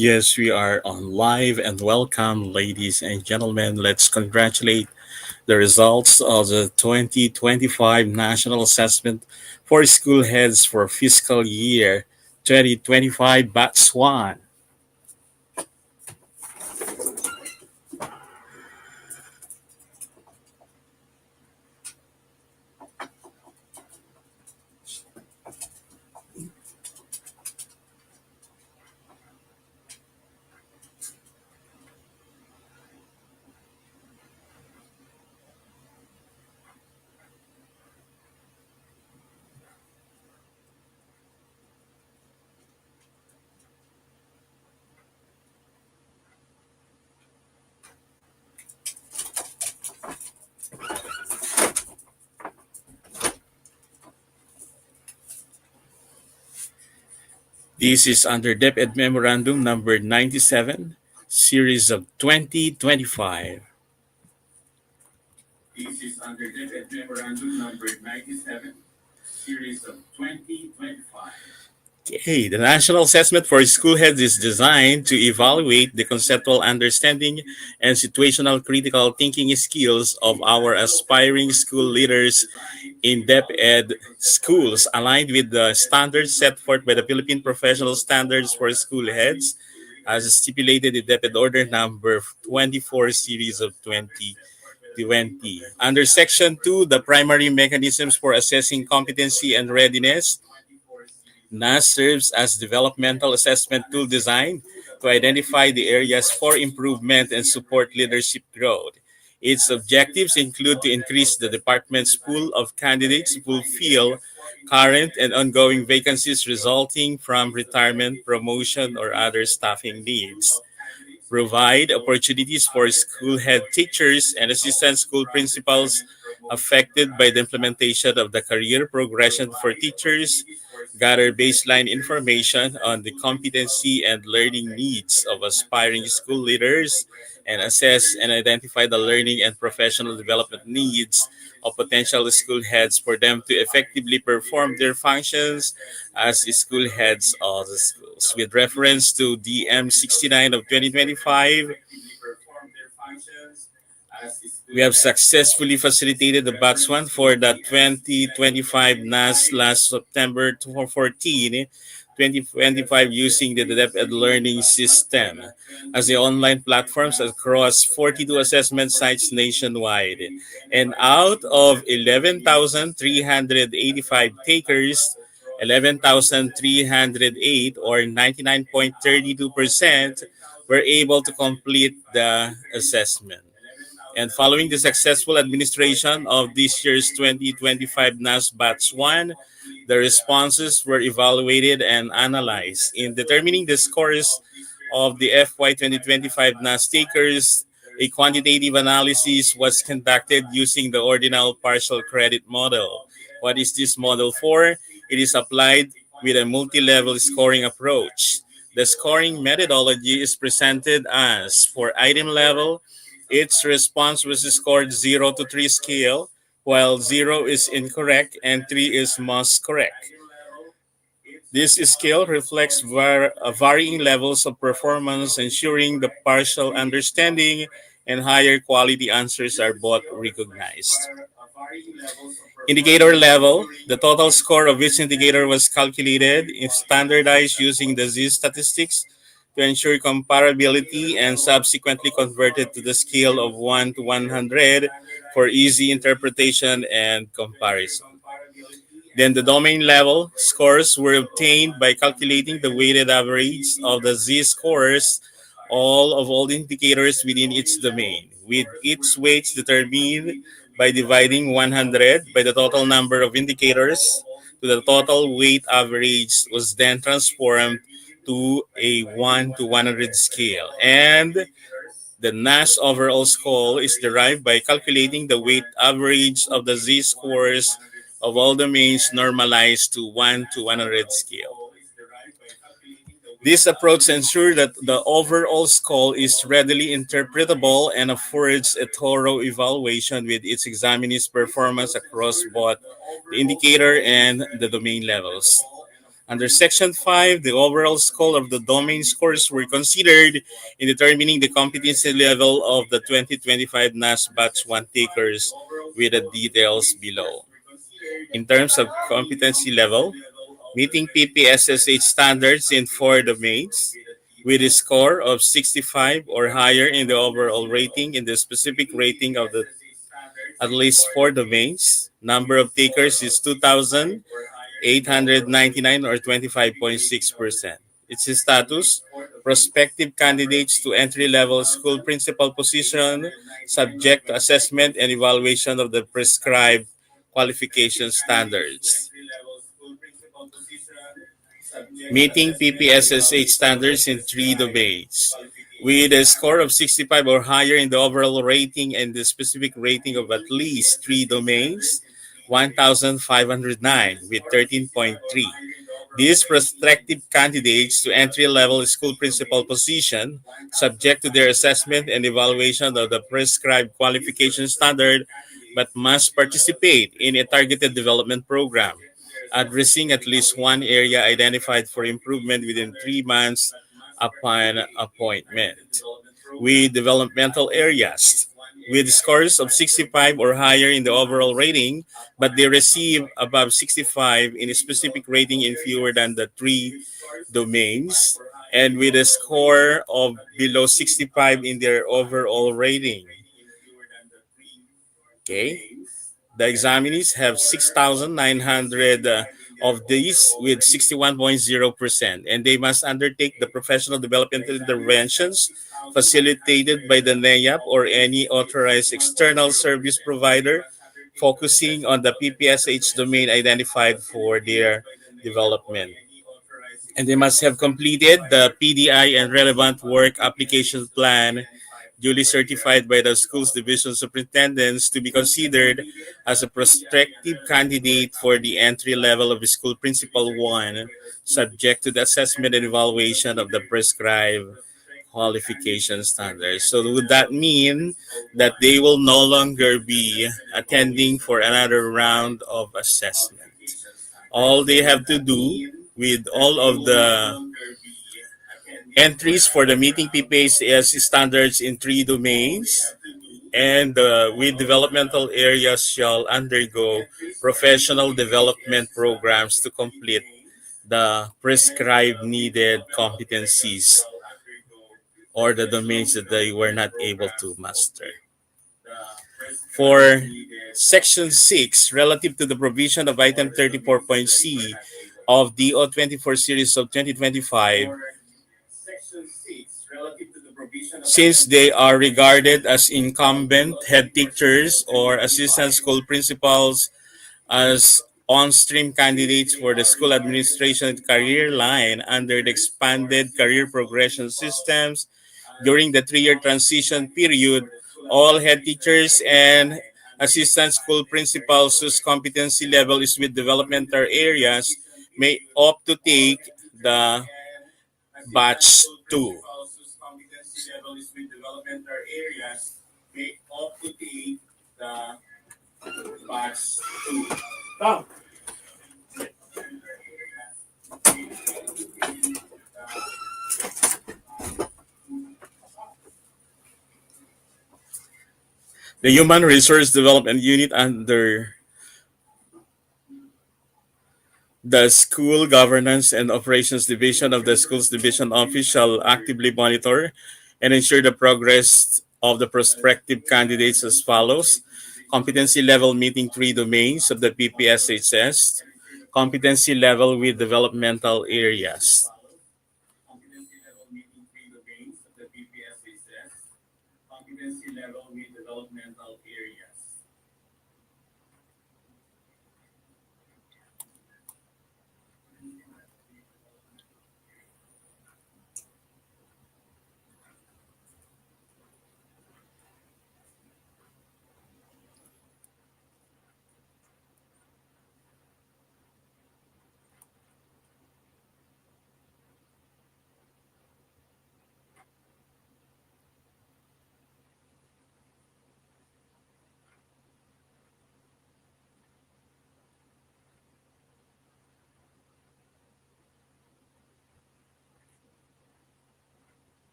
Yes, we are on live and welcome, ladies and gentlemen. Let's congratulate the results of the 2025 National Assessment for School Heads for fiscal year 2025 Batch 1. This is under DepEd Memorandum number 97, series of 2025. This is under DepEd Memorandum number 97, series of 2025. Okay, the National Assessment for School Heads is designed to evaluate the conceptual understanding and situational critical thinking skills of our aspiring school leaders in DepEd schools, aligned with the standards set forth by the Philippine Professional Standards for School Heads, as stipulated in DepEd Order number 24, series of 2020. Under Section 2, the primary mechanisms for assessing competency and readiness, NAS serves as developmental assessment tool designed to identify the areas for improvement and support leadership growth. Its objectives include to increase the department's pool of candidates to fulfill current and ongoing vacancies resulting from retirement, promotion, or other staffing needs, provide opportunities for school head teachers and assistant school principals affected by the implementation of the career progression for teachers, gather baseline information on the competency and learning needs of aspiring school leaders, and assess and identify the learning and professional development needs of potential school heads for them to effectively perform their functions as school heads of the schools. With reference to DM 69 of 2025, we have successfully facilitated the batch one for the 2025 NAS last September 14, 2025 using the Depth Learning System as the online platforms across 42 assessment sites nationwide. And out of 11,385 takers, 11,308 or 99.32% were able to complete the assessment. And following the successful administration of this year's 2025 NAS Batch 1, the responses were evaluated and analyzed. In determining the scores of the FY 2025 NAS takers, a quantitative analysis was conducted using the ordinal partial credit model. What is this model for? It is applied with a multi-level scoring approach. The scoring methodology is presented as for item level, its response was scored 0 to 3 scale, while 0 is incorrect and 3 is most correct. This scale reflects varying levels of performance, ensuring the partial understanding and higher quality answers are both recognized. Indicator level, the total score of each indicator was calculated if standardized using the Z statistics to ensure comparability and subsequently converted to the scale of 1 to 100 for easy interpretation and comparison. Then the domain level scores were obtained by calculating the weighted average of the Z scores all the indicators within its domain, with its weights determined by dividing 100 by the total number of indicators to the total weight average was then transformed to a 1 to 100 scale. And the Nash overall score is derived by calculating the weight average of the Z scores of all domains normalized to 1 to 100 scale. This approach ensures that the overall score is readily interpretable and affords a thorough evaluation with its examinee's performance across both the indicator and the domain levels. Under Section 5, the overall score of the domain scores were considered in determining the competency level of the 2025 NAS Batch 1 takers with the details below. In terms of competency level, meeting PPSSH standards in four domains with a score of 65 or higher in the overall rating in the specific rating of the at least four domains. Number of takers is 2,899 or 25.6%. Its status, prospective candidates to entry-level school principal position subject to assessment and evaluation of the prescribed qualification standards. Meeting PPSSH standards in three domains. With a score of 65 or higher in the overall rating and the specific rating of at least three domains, 1,509 with 13.3. These prospective candidates to entry-level school principal position, subject to their assessment and evaluation of the prescribed qualification standard, but must participate in a targeted development program, addressing at least one area identified for improvement within 3 months upon appointment. With developmental areas, with scores of 65 or higher in the overall rating, but they receive above 65 in a specific rating in fewer than the three domains, and with a score of below 65 in their overall rating. Okay. The examinees have 6,900 of these with 61.0%, and they must undertake the professional developmental interventions facilitated by the NEAP or any authorized external service provider, focusing on the PPSH domain identified for their development. And they must have completed the PDI and relevant work application plan duly certified by the school's division superintendents to be considered as a prospective candidate for the entry level of school principal 1, subject to the assessment and evaluation of the prescribed qualification standards. So would that mean that they will no longer be attending for another round of assessment? All they have to do with all of the entries for the meeting PPAS standards in three domains, and with developmental areas shall undergo professional development programs to complete the prescribed needed competencies or the domains that they were not able to master. For Section 6, relative to the provision of Item 34.c of DO 24 Series of 2025, since they are regarded as incumbent head teachers or assistant school principals as on-stream candidates for the school administration career line under the expanded career progression systems during the 3-year transition period, all head teachers and assistant school principals whose competency level is with developmental areas may opt to take the batch 2. The Human Resource Development Unit under the School Governance and Operations Division of the Schools Division Office shall actively monitor and ensure the progress of the prospective candidates as follows. Competency level meeting three domains of the PPSHS. Competency level with developmental areas.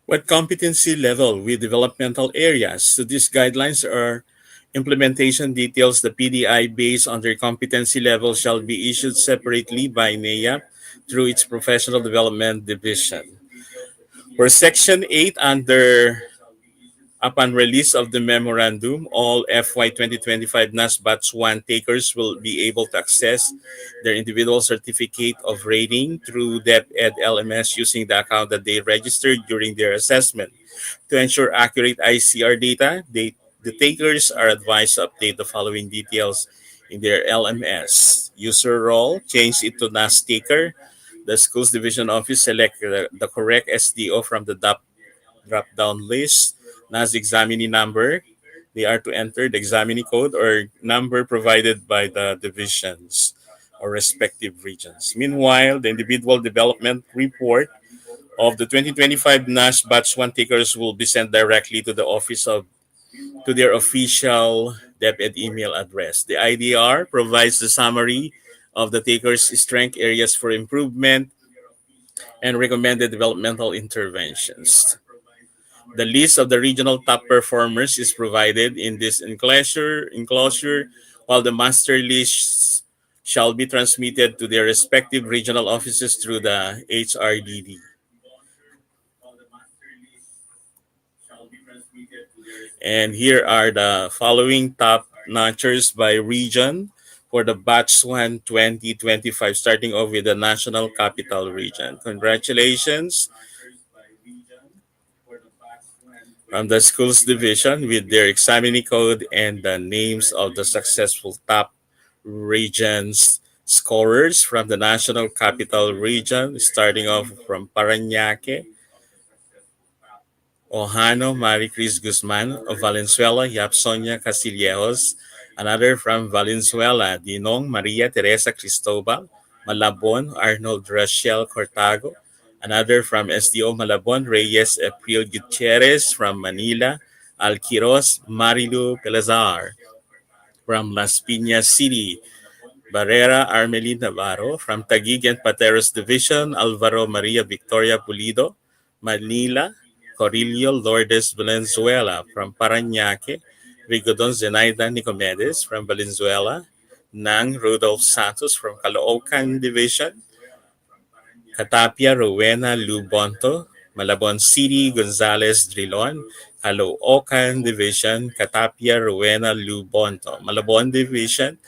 What competency level with developmental areas? So these guidelines are implementation details. The PDI based on their competency level shall be issued separately by NAIA through its professional development division. For Section 8 under upon release of the memorandum, all FY 2025 NAS Batch 1 takers will be able to access their individual certificate of rating through DepEd LMS using the account that they registered during their assessment. To ensure accurate ICR data, the takers are advised to update the following details in their LMS. User role, change it to NAS taker. The school's division office select the correct SDO from the drop-down list. NAS examinee number. They are to enter the examinee code or number provided by the divisions or respective regions. Meanwhile, the individual development report of the 2025 NAS Batch 1 takers will be sent directly to the office of to their official DepEd email address. The IDR provides the summary of the takers' strength areas for improvement and recommended developmental interventions. The list of the regional top performers is provided in this enclosure, while the master lists shall be transmitted to their respective regional offices through the HRDD. And here are the following top notchers by region for the Batch 1 2025, starting off with the National Capital Region. Congratulations from the schools division with their examining code and the names of the successful top regions scorers from the National Capital Region, starting off from Parañaque, Ojano Maricris Guzman of Valenzuela, Yapsonia Castillejos, another from Valenzuela, Dinong Maria Teresa Cristobal, Malabon, Arnold Rachel Cortago, another from SDO Malabon, Reyes April Gutierrez from Manila, Alquiros Marilu Pelazar from Las Piñas City, Barrera Armelin Navarro from Taguig and Pateros Division, Alvaro Maria Victoria Pulido, Manila, Corillo Lourdes Valenzuela from Parañaque, Rigodon Zenaida Nicomedes from Valenzuela, Nang Rudolph Santos from Caloocan Division, Catapia Rowena Lubonto, Malabon City Gonzales Drilon, Caloocan Division, Catapia Rowena Lubonto, Malabon Division,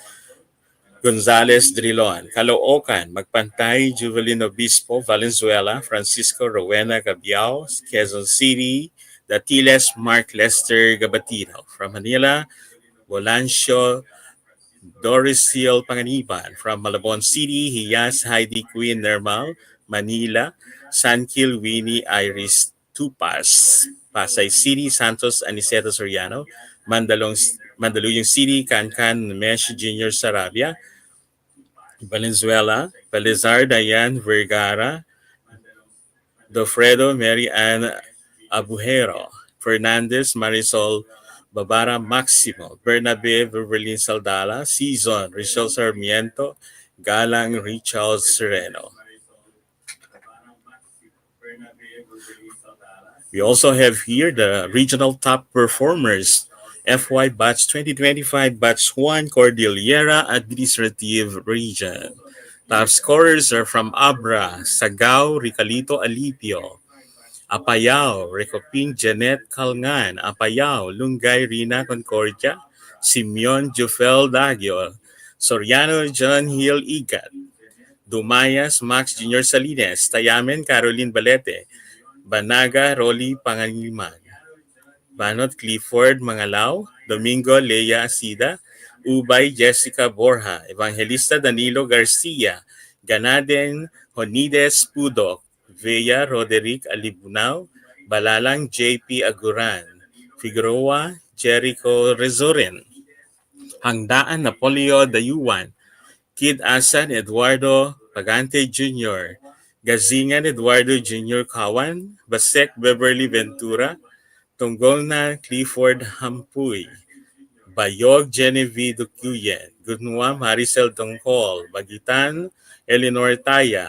Gonzales Drilon, Caloocan, Magpantay, Juvelino Obispo, Valenzuela, Francisco Rowena Gabiao, Quezon City, Datiles Mark Lester Gabatino. From Manila, Bolancio Doris Panganiban. From Malabon City, Hiyas Heidi Queen Nermal, Manila, Sankil Winnie Iris Tupas. Pasay City, Santos Aniceto Soriano, Mandaluyong City, Cancan Mesh Jr. Sarabia, Valenzuela, Balizar Dayan Vergara, Dofredo Mary Ann Abuhero, Fernandez Marisol Babara Maximo, Bernabe Verlin Saldala, Season, Richel Sarmiento, Galang Richard Sereno. We also have here the regional top performers. FY Batch 2025 Batch 1 Cordillera Administrative Region. Top scorers are from Abra, Sagao, Ricalito Alipio, Apayao, Recopin Janet Calngan, Apayao, Lungay Rina Concordia, Simeon Jufel Dagio, Soriano John Hill Igat, Dumayas Max Jr. Salines, Tayamen Caroline Balete, Banaga Rolly Panganiman, Banot Clifford Mangalao, Domingo Leia Asida, Ubay Jessica Borja, Evangelista Danilo Garcia, Ganaden Honides Pudok, Vea Roderick Alibunao, Balalang JP Aguran, Figueroa Jericho Rezoren, Hangdaan Napolio Dayuan, Kid Asan Eduardo Pagante Jr., Gazingan Eduardo Jr. Kawan, Basek Beverly Ventura, Tongolna Clifford Hampuy, Bayog Genevieve Ducuyen, Gunwa Maricel Tongkol, Bagitan Eleanor Taya,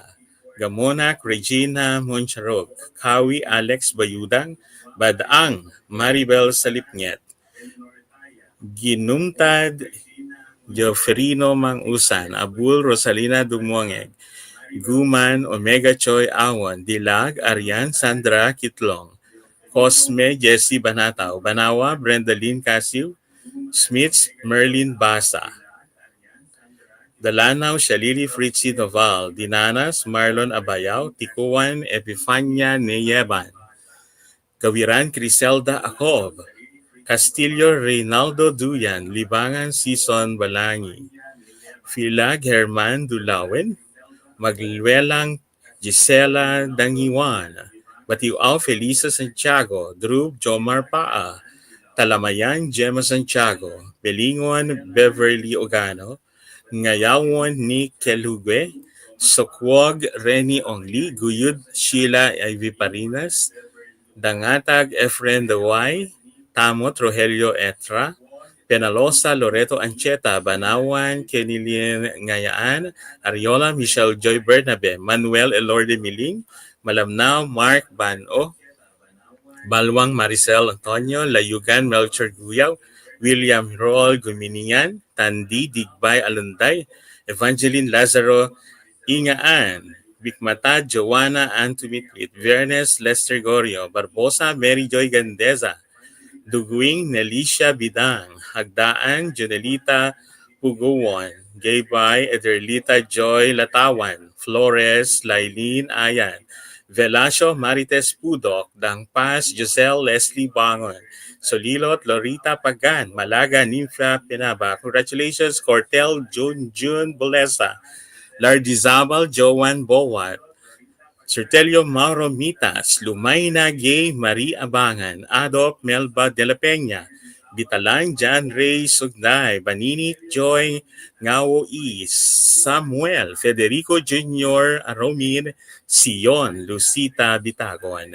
Gamonak Regina Moncharog, Kawi Alex Bayudang, Badang Maribel Salipnyet, Ginumtad Geoffrino Mangusan, Abul Rosalina Dumuangeg, Guman Omega Choi Awan, Dilag Arian Sandra Kitlong, Cosme Jessie Banataw, Banawa Brenda Lynn Casiw, Smiths Merlin Basa, Dalanaw Shalili Fritzi Noval, Dinanas Marlon Abayaw, Tikuan Epifania Neyeban, Gawiran Criselda Acob, Castillo Reynaldo Duyan, Libangan Sison Balangi, Filag Herman Dulawen, Magluelang Gisela Dangiwan, Batiuaw Felisa Santiago, Drub Jomar Paa, Talamayan Gemma Santiago, Belingon Beverly Ogano, Ngayawon ni Kelugwe, Sokwog Reni Ongli, Guyud Sheila Ivy Parinas, Dangatag Efren Daway, Tamot Rogelio Etra, Penalosa Loreto Ancheta, Banawan Kenilien Ngayaan, Ariola Michelle Joy Bernabe, Manuel Elorde Miling, Malamnao Mark Bano, Balwang Maricel Antonio, Layugan Melchor Guyaw, William Roel Guminian, Tandi Digbay Alunday, Evangeline Lazaro Ingaan, Bikmata Joanna Antumitwit, Viernes Lester Gorio, Barbosa Mary Joy Gandeza, Duguing Nelisha Bidang, Hagdaan Jonelita Pugawon, Gaybay Ederlita Joy Latawan, Flores Lailin Ayan, Velasco Marites Pudok, Dangpas Giselle Leslie Bangon, Solilot Lorita Pagan, Malaga Ninfa Pinaba. Congratulations Cortel Jun Bolesa, Lardizabal Joan Bowat, Sertelio Mauro Mitas, Lumayna Gay Marie Abangan, Adop Melba de la Peña, Bitalan Jan Ray Sugnay, Banini Joy Ngao E, Samuel Federico Jr. Aromin, Sion Lucita Bitagon.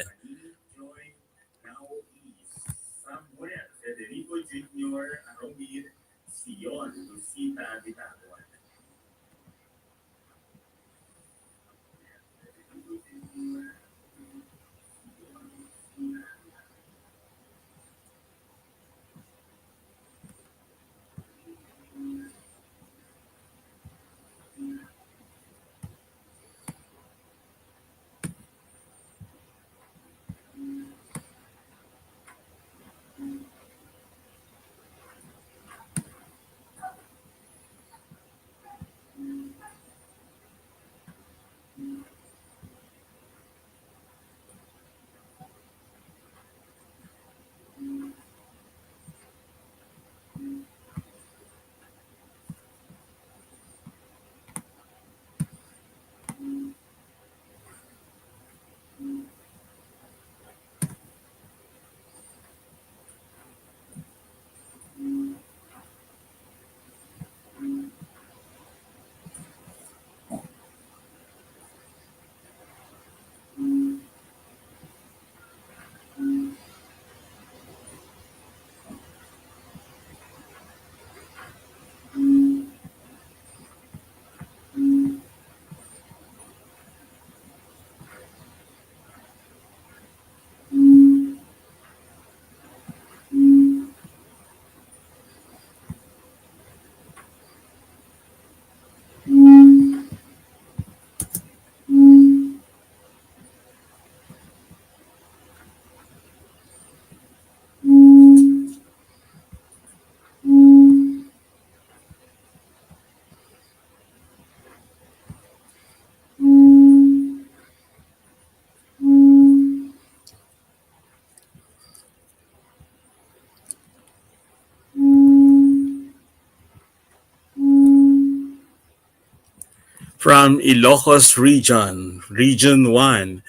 From Ilocos Region 1,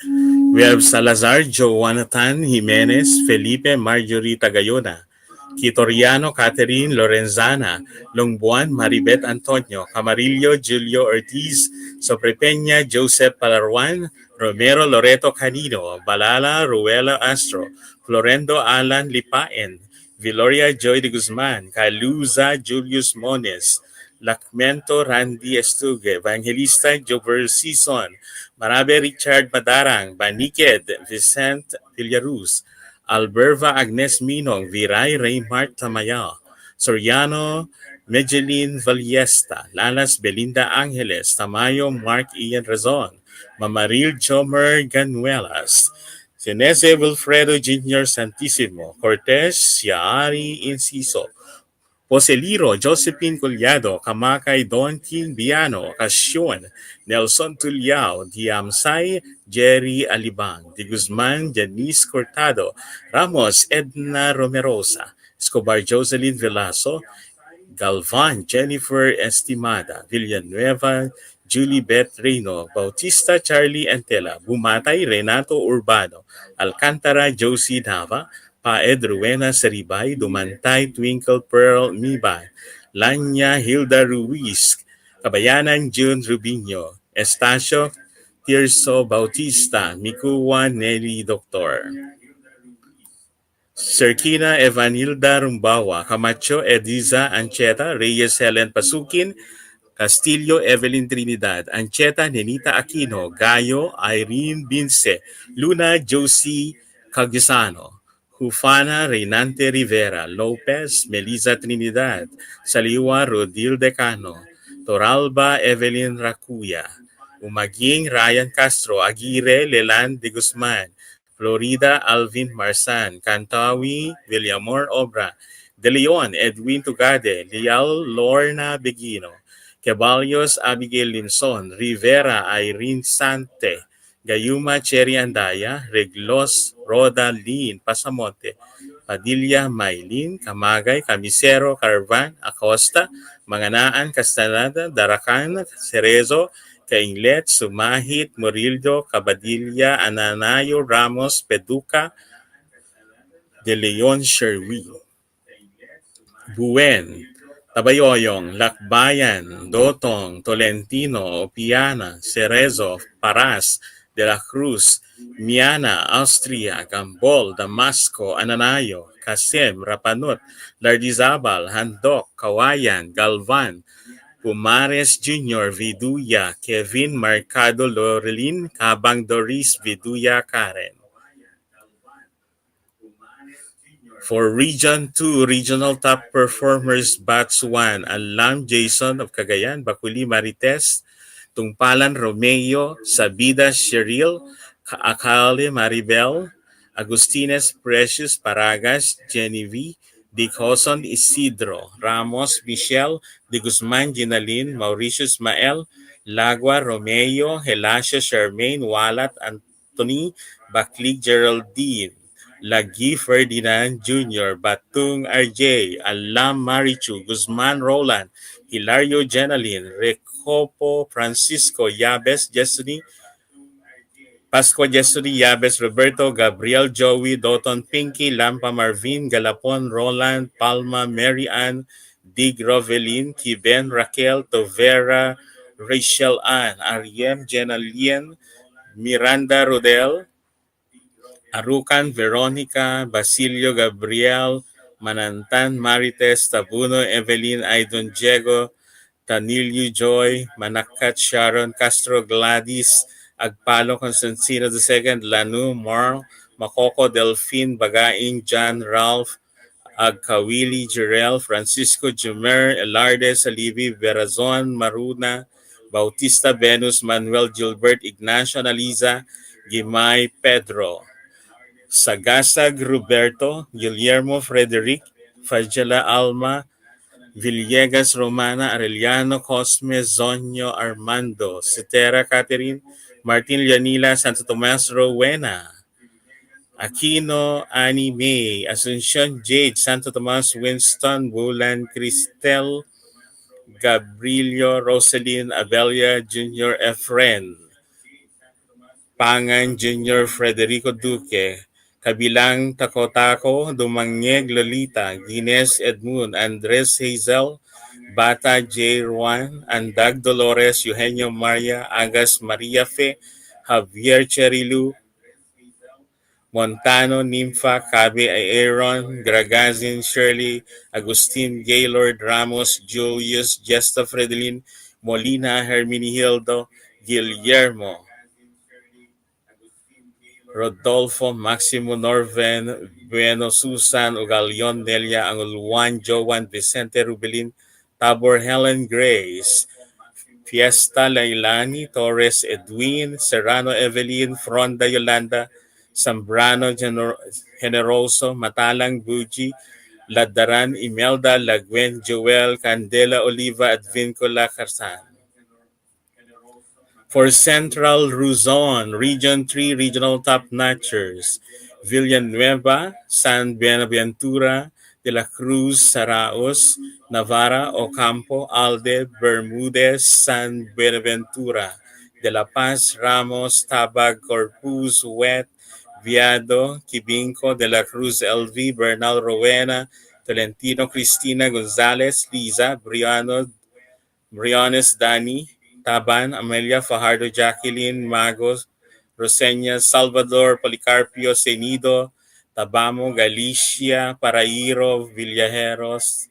we have Salazar Joanathan Jimenez, Felipe Marjorie Tagayona, Kitoriano Catherine Lorenzana, Longbuan Maribet Antonio, Camarillo Julio Ortiz, Soprepeña Joseph Palarwan, Romero Loreto Canino, Balala Ruela Astro, Florendo Alan Lipaen, Viloria Joy de Guzman, Caluza Julius Mones, Lacmento Randy Estugue, Evangelista Jover Sison, Marabe Richard Madarang, Baniked Vicente Villaruz, Alberva Agnes Minong, Viray Raymart Tamayo, Soriano Mejelin Vallesta, Lalas Belinda Angeles, Tamayo Mark Ian Razon, Mamaril Jomer Ganuelas, Sinese Wilfredo Jr. Santissimo, Cortez Siari Inciso, Poseliro, Josephine Collado, Kamakay Don King Biano, Casyon, Nelson Tuliao, Diamsay, Jerry Alibang, Di Guzman, Janice Cortado, Ramos, Edna Romerosa, Escobar Jocelyn Velasco, Galvan, Jennifer Estimada, Villanueva, Julie Beth Reyno, Bautista Charlie Antela, Bumatay Renato Urbano, Alcantara Josie Nava, Paed Ruena Saribay, Dumantay Twinkle Pearl Mibay, Lanya Hilda Ruiz, Kabayanan June Rubinho, Estacio Tirso Bautista, Mikuwa Nelly Doctor. Serkina Evanilda Rumbawa, Camacho Ediza Ancheta, Reyes Helen Pasukin, Castillo Evelyn Trinidad, Ancheta Nenita Aquino, Gayo Irene Bince, Luna Josie Cagisano, Hufana Reynante Rivera, Lopez Melissa Trinidad, Saliwa Rodil Decano, Toralba Evelyn Racuya, Umaging Ryan Castro, Aguirre Leland de Guzman, Florida Alvin Marsan, Cantawi Villamor Obra, De Leon Edwin Tugade, Lial Lorna Begino, Ceballos Abigail Limson, Rivera Irene Sante, Gayuma Cherry Andaya, Reglos Roda Lin Pasamonte, Padilla Maylin, Camagay, Camisero, Carvan, Acosta, Manganaan, Castaneda, Daracan, Cerezo, Kainglet, Sumahit, Murillo, Cabadilla, Ananayo, Ramos, Peduca, De Leon Sherwin, Buen, Tabayoyong, Lakbayan, Dotong, Tolentino, Opiana, Cerezo, Paras, De la Cruz, Miana, Austria, Gambol, Damasco, Ananayo, Kasem, Rapanut, Lardizabal, Handok, Kawayan, Galvan, Pumares Jr., Viduya, Kevin Mercado Lorelin, Kabang Doris Viduya Karen. For Region 2, Regional Top Performers Batch 1, Alam Jason of Cagayan, Bakuli Marites, Tungpalan Romeo, Sabida Cheryl, Akali Maribel, Agustines Precious Paragas, Genevieve, Dicoson Isidro, Ramos Michelle, De Guzman Ginalin, Mauritius Mael, Lagua Romeo, Helasio Charmaine, Walat Anthony, Baklig Geraldine, Lagi Ferdinand Jr., Batung RJ, Alam Marichu, Guzman Roland, Hilario Jenalin, Recopo Francisco Yabes Jesuni, Pascua Jesuri Yabes Roberto, Gabriel Joey, Doton Pinky, Lampa Marvin, Galapon Roland, Palma Mary Ann, Dig Rovelin, Kiben Raquel, Tovera, Rachel Ann, Ariem Jenalien, Miranda Rodel, Arucan Veronica, Basilio Gabriel, Manantan Marites, Tabuno Evelyn, Aidon Diego, Tanilio Joy, Manakat Sharon, Castro Gladys, Agpalo Constantino II, Lanu Marl, Makoko Delphine, Bagaing John Ralph, Agkawili Jirel, Francisco Jumer, Elarde Salivi, Verazon Maruna, Bautista Venus, Manuel Gilbert, Ignacio Analiza, Gimay Pedro, Sagasag Roberto, Guillermo Frederic, Fajela Alma, Villegas Romana, Arellano Cosme, Zonyo Armando, Cetera Catherine, Martin Leonila, Santo Tomas Rowena, Aquino Annie May, Asuncion Jade, Santo Tomas Winston, Bulan Cristel, Gabrilio Rosalyn, Abelia Jr. Efren, Pangan Jr. Frederico Duque, kabilang Takotako, Dumangeg Lolita, Guinness Edmund, Andres Hazel, Bata J. Juan, Andag Dolores, Eugenio Maria, Agas Maria Fe, Javier Cherilu, Montano, Nympha, Cabe, Aaron, Gragazin, Shirley, Agustin, Gaylord, Ramos, Julius, Gesta Fredelin, Molina, Herminihildo, Guillermo, Rodolfo, Maximo Norven, Bueno, Susan, Ugalion, Nelia, Anguluan, Joan, Vicente Rubelin, Tabor, Helen Grace, Fiesta Lailani, Torres Edwin, Serrano Evelyn, Fronda Yolanda, Zambrano Generoso, Matalang Buji, Ladaran Imelda, Lagwen Joel, Candela Oliva at Vincola Carsan. For Central Luzon, Region 3 Regional Top Notchers, Villanueva, San Buenaventura, De la Cruz, Saraos, Navarra, Ocampo, Alde, Bermudez, San Buenaventura, De La Paz, Ramos, Tabag, Corpus, Wet, Viado, Quibinco, De la Cruz, LV, Bernal Rowena, Tolentino, Cristina Gonzalez, Liza, Briones Dani, Taban, Amelia Fajardo, Jacqueline Magos, Rosenya Salvador, Policarpio Cenido, Tabamo, Galicia, Parairo, Villajeros,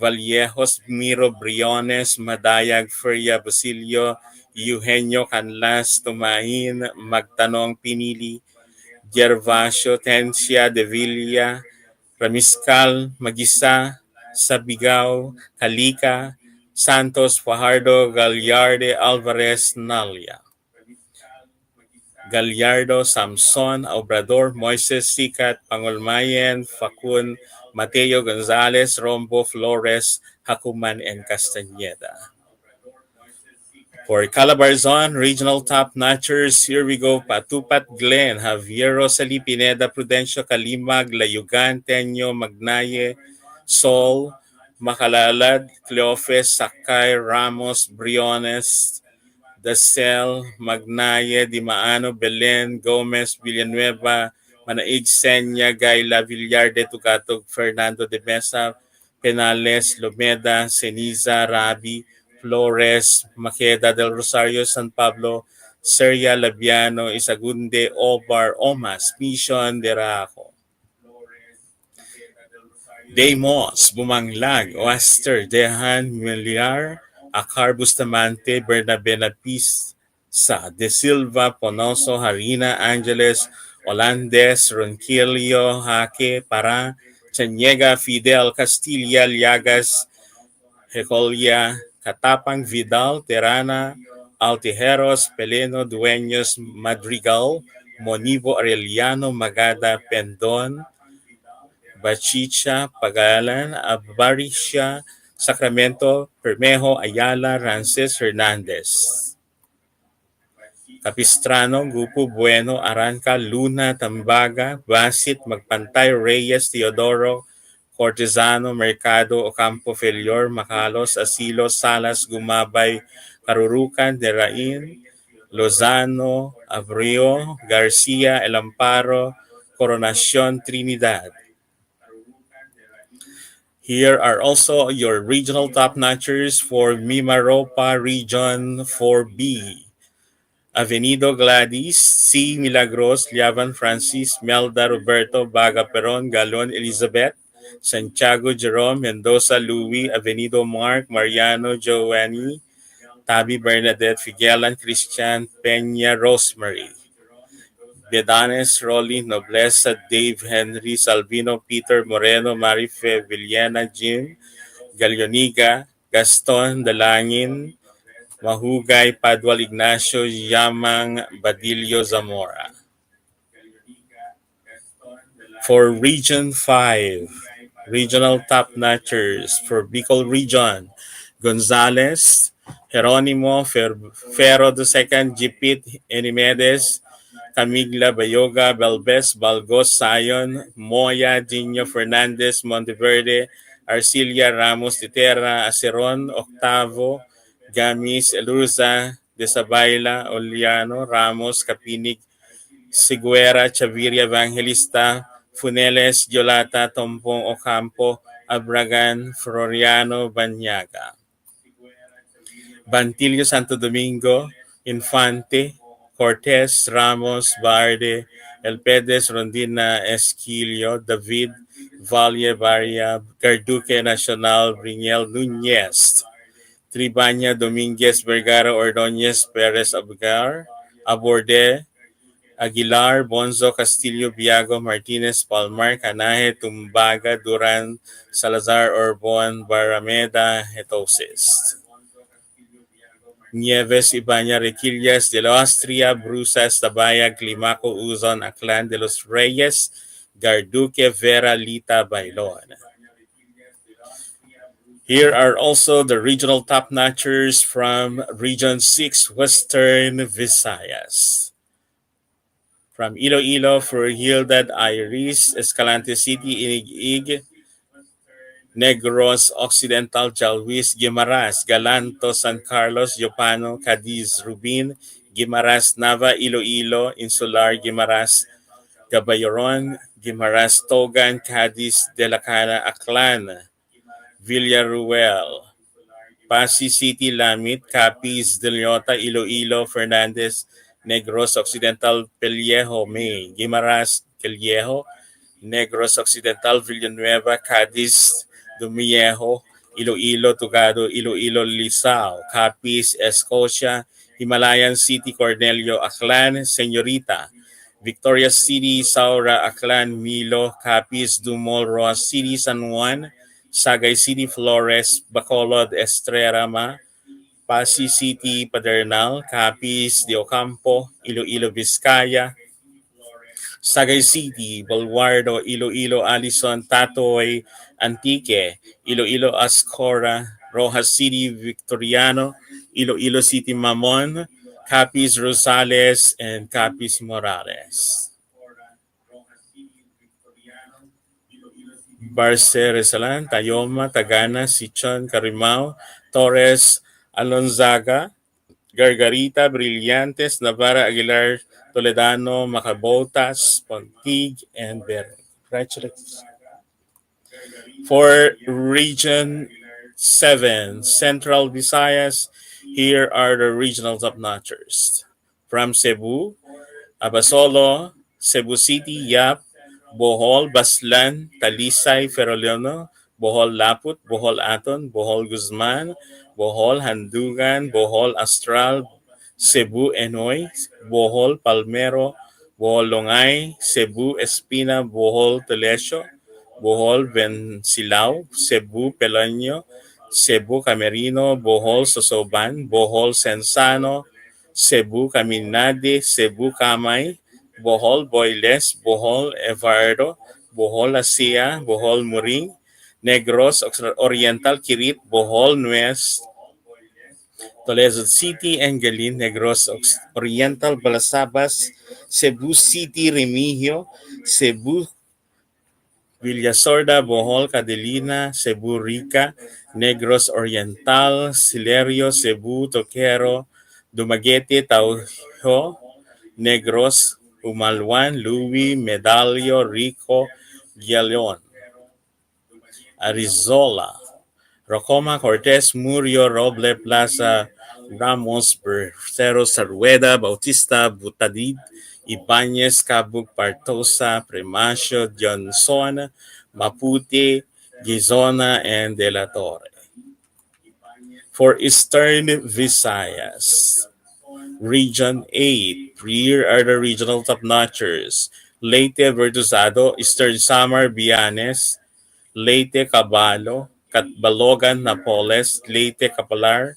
Vallejos, Miro, Briones, Madayag, Feria, Basilio, Eugenio Canlas, Tumahin, Magtanong Pinili, Gervasio, Tencia, De Villa, Ramiscal, Magisa, Sabigao, Calica, Santos, Fajardo, Gallarde, Alvarez, Nalia. Gallardo, Samson, Obrador, Moises, Sicat, Pangolmayen, Facun, Mateo Gonzalez, Rombo, Flores, Hacuman, and Castañeda. For Calabarzon, regional top notchers, here we go. Patupat Glen, Javier Rosalie Pineda, Prudencio Kalimag, Layugan, Tenyo, Magnaye, Sol, Makalalad, Cleofes, Sakay, Ramos, Briones, Dasel, Magnaye, Dimaano, Belen, Gomez, Villanueva, Manaig, Senya, Gaila, Villarde, Tugatog, Fernando de Mesa, Penales, Lomeda, Ceniza, Rabi, Flores, Maqueda del Rosario, San Pablo, Seria, Labiano, Isagunde, Obar, Omas, Mission, Derajo. Deimos, Bumanglag, Oaster, Dehan, Miliar, Akar Bustamante, Bernabe Napisa, De Silva, Ponoso, Harina, Angeles, Olandes, Ronquillo, Jaque, Para, Chanyega, Fidel, Castilla, Llagas, Hecolia, Katapang, Vidal, Terana, Altijeros, Peleno, Dueños, Madrigal, Monivo, Arellano, Magada, Pendon, Bachicha, Pagalan, Abaricia, Sacramento, Permejo, Ayala, Rances, Hernandez. Capistrano, Gupo, Bueno, Aranca, Luna, Tambaga, Basit, Magpantay, Reyes, Teodoro, Cortesano, Mercado, Ocampo, Felior, Macalos, Asilo, Salas, Gumabay, Carurucan, Derain, Lozano, Abreu, Garcia, El Amparo, Coronacion, Trinidad. Here are also your regional top notchers for Mimaropa Region 4B. Avenido Gladys, C. Milagros, Liavan Francis, Melda Roberto, Baga Peron, Galon Elizabeth, Santiago Jerome, Mendoza Louis, Avenido Mark, Mariano Giovanni, Tabi Bernadette, Figuelan Christian, Peña Rosemary. Bedanes, Rolly, Nobleza, Dave, Henry, Salvino, Peter, Moreno, Marife, Villena, Jim, Galioniga, Gaston, Dalangin, Mahugay, Padwal Ignacio, Yamang, Badillo, Zamora. For Region 5, Regional Top Notchers for Bicol Region, Gonzales, Geronimo, Ferro II, Jipit, Enimedes, Camigla, Bayoga, Belbes, Balgos, Sayon, Moya, Dino Fernandez, Monteverde, Arcilia, Ramos de Terra, Aceron, Octavo, Gamis, Elurza, Desabayla, Oliano, Ramos, Capinig, Siguera, Chaviria, Evangelista, Funeles, Yolata, Tompong, Ocampo, Abragan, Floriano, Banyaga. Bantillo, Santo Domingo, Infante, Cortez, Ramos, Barde, Elpedes, Rondina, Esquilio, David, Valle, Varia, Garduque Nacional, Briñel, Nunez, Tribanya, Dominguez, Vergara, Ordonez, Perez, Aborde, Aguilar, Bonzo, Castillo, Biago, Martinez, Palmar, Canaje, Tumbaga, Duran, Salazar, Orbon, Barameda, Hetosis. Nieves, Ibaña, Requillas, de la Austria, Brusas, Tabaya, Climaco, Uzon, Aclan de los Reyes, Garduque, Vera, Lita, Bailon. Here are also the regional top-notchers from Region 6, Western Visayas. From Iloilo, Furhildad, Iris, Escalante City, Inig-Ig, Negros Occidental, Jalwis, Guimaras, Galanto, San Carlos, Yopano, Cadiz, Rubin, Guimaras, Nava, Iloilo, Insular, Guimaras, Gabayoron, Guimaras, Togan, Cadiz, De La Cara, Aklan, Villaruel, Pasig City, Lamit, Capiz, Delota, Iloilo, Fernandez, Negros Occidental, Pellejo, May, Guimaras, Callejo, Negros Occidental, Villanueva, Cadiz, Dumiejo, Iloilo, Tugado, Iloilo, Lisao, Capiz, Escocia, Himalayan City, Cornelio, Aklan, Señorita, Victoria City, Saura, Aklan, Milo, Capiz, Dumol, Roas City, San Juan, Sagay City, Flores, Bacolod, Estrerama, Pasig City, Padernal, Capiz, de Ocampo, Iloilo, Vizcaya, Sagay City, Balwardo, Iloilo, Alison, Tatoy, Antique, Iloilo, Ascora, Rojas City, Victoriano, Iloilo City, Mamon, Capiz, Rosales, and Capiz, Morales. Barce, Resalan, Tayoma, Tagana, Sichon, Carimao, Torres, Alonzaga, Gargarita, Brillantes, Navarra, Aguilar, Toledano, Macabotas, Pontig, and Ver. Congratulations. For Region 7, Central Visayas, here are the regional top-notchers. From Cebu, Abasolo, Cebu City, Yap, Bohol, Baslan, Talisay, Ferolino, Bohol Laput, Bohol Aton, Bohol Guzman, Bohol Handugan, Bohol Astral, Cebu Enoy, Bohol Palmero, Bohol Longay, Cebu Espina, Bohol Telesio, Bohol Vencilao, Cebu Pelanyo, Cebu Camerino, Bohol Sosoban, Bohol Sensano, Cebu Caminade, Cebu Kamay, Bohol Boyles, Bohol Evardo, Bohol Asia, Bohol Muring, Negros Oriental Kirit, Bohol Nuez, Toledo City, Engalin, Negros Oriental Balasabas, Cebu City, Remigio, Cebu Villasorda, Bohol, Cadelina, Cebu Rica, Negros Oriental, Silerio, Cebu, Toquero, Dumaguete, Taujo, Negros, Umalwan, Louis, Medallo, Rico, Gialeon, Arizola, Rocoma, Cortez, Murio, Roble, Plaza, Ramos, Bercero, Sarrueda, Bautista, Butadid, Ibanez, Cabug, Partosa, Premacio, Johnson, Maputi, Gizona, and De La Torre. For Eastern Visayas, Region 8, here are the regional top-notchers. Leyte, Vertuzado, Eastern Samar, Bianes, Leyte, Caballo, Catbalogan, Napoles, Leyte, Capalar,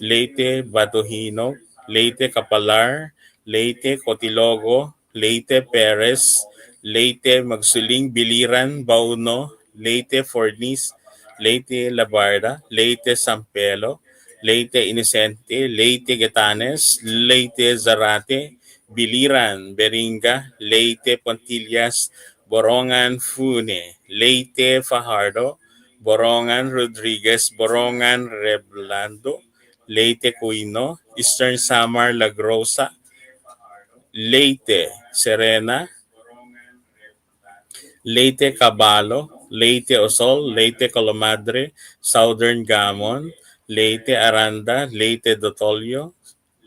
Leyte, Batuhino, Leyte, Capalar, Leyte, Cotilogo, Leyte, Perez, Leyte, Magsuling, Biliran, Bauno, Leyte, Fornis, Leyte, Labarda, Leyte, Sampelo, Leyte, Inicente, Leyte, Getanes, Leyte, Zarate, Biliran, Beringa, Leyte, Pontillas, Borongan, Fune, Leyte, Fajardo, Borongan, Rodriguez, Borongan, Reblando, Leyte, Cuino, Eastern Samar, Lagrosa, Leyte, Serena, Leyte, Caballo, Leyte, Osol, Leyte, Colomadre, Southern Gamon, Leyte, Aranda, Leyte, Dotolio,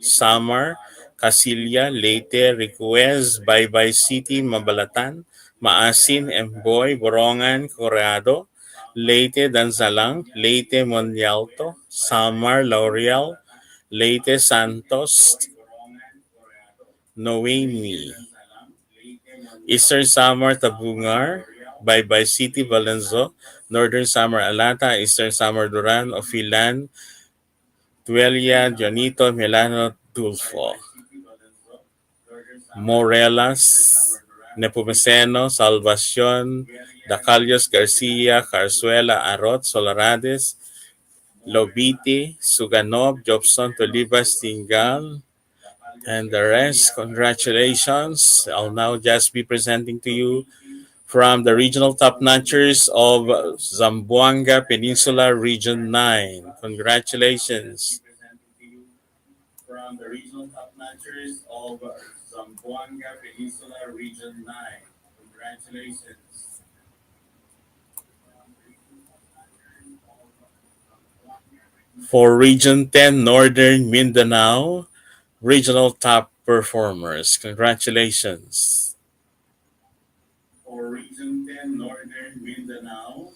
Samar, Casilia, Leyte, Requez, Baybay City, Mabalatan, Maasin, Emboy, Borongan, Corrado, Leyte, Danzalang, Leyte, Monyalto, Samar, L'Oreal, Leyte, Santos, Noemi, Eastern Samar, Tabungar, Baybay City, Valenzo, Northern Samar, Alata, Eastern Samar, Duran, Ofilan, Tuelia, Dionito, Milano, Dulfo, Morelas, Nepomuceno, Salvacion, Dacalios Garcia, Carzuela, Arot, Solarades, Lobiti, Suganov, Jobson, Tolivas, Tingal, and the rest. Congratulations. I'll now just be presenting to you from the regional top notchers of Zamboanga Peninsula Region 9. Congratulations. From the regional top notchers of Zamboanga Peninsula Region 9. Congratulations. For Region 10 Northern Mindanao, regional top performers. Congratulations. For Region 10 Northern Mindanao,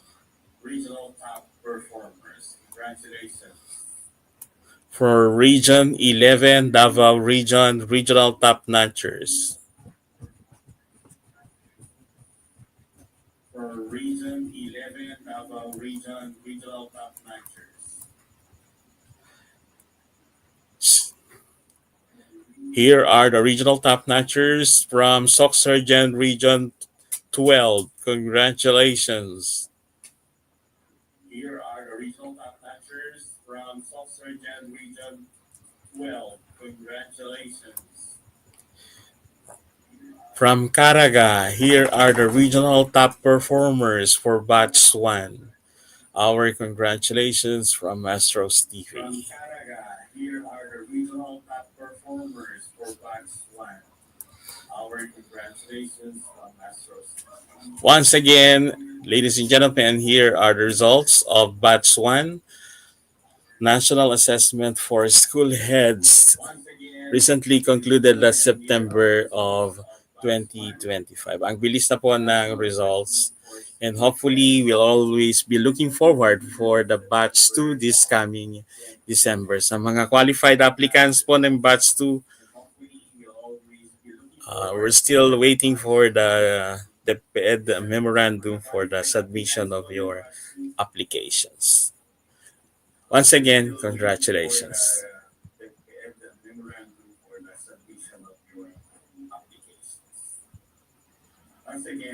regional top performers. Congratulations. For Region 11 Davao Region, regional top notchers. For Region 11 Davao Region, regional top notchers. Here are the regional top notchers from Soc Sergeant Region 12. Congratulations. Here are the regional top notchers from Soc Sergeant Region 12. Congratulations. From Caraga, here are the regional top performers for Batch 1. Our congratulations from Astros TV. From Caraga, here are the regional top performers for Batch 1. Our congratulations from Astros. Once again, ladies and gentlemen, here are the results of Batch 1 National Assessment for School Heads recently concluded last September of 2025. Ang bilis na po ng results, and hopefully we'll always be looking forward for the batch 2 this coming December. Sa mga qualified applicants po ng batch 2, we're still waiting for the PED memorandum for the submission of your applications. Once again, congratulations. Once again,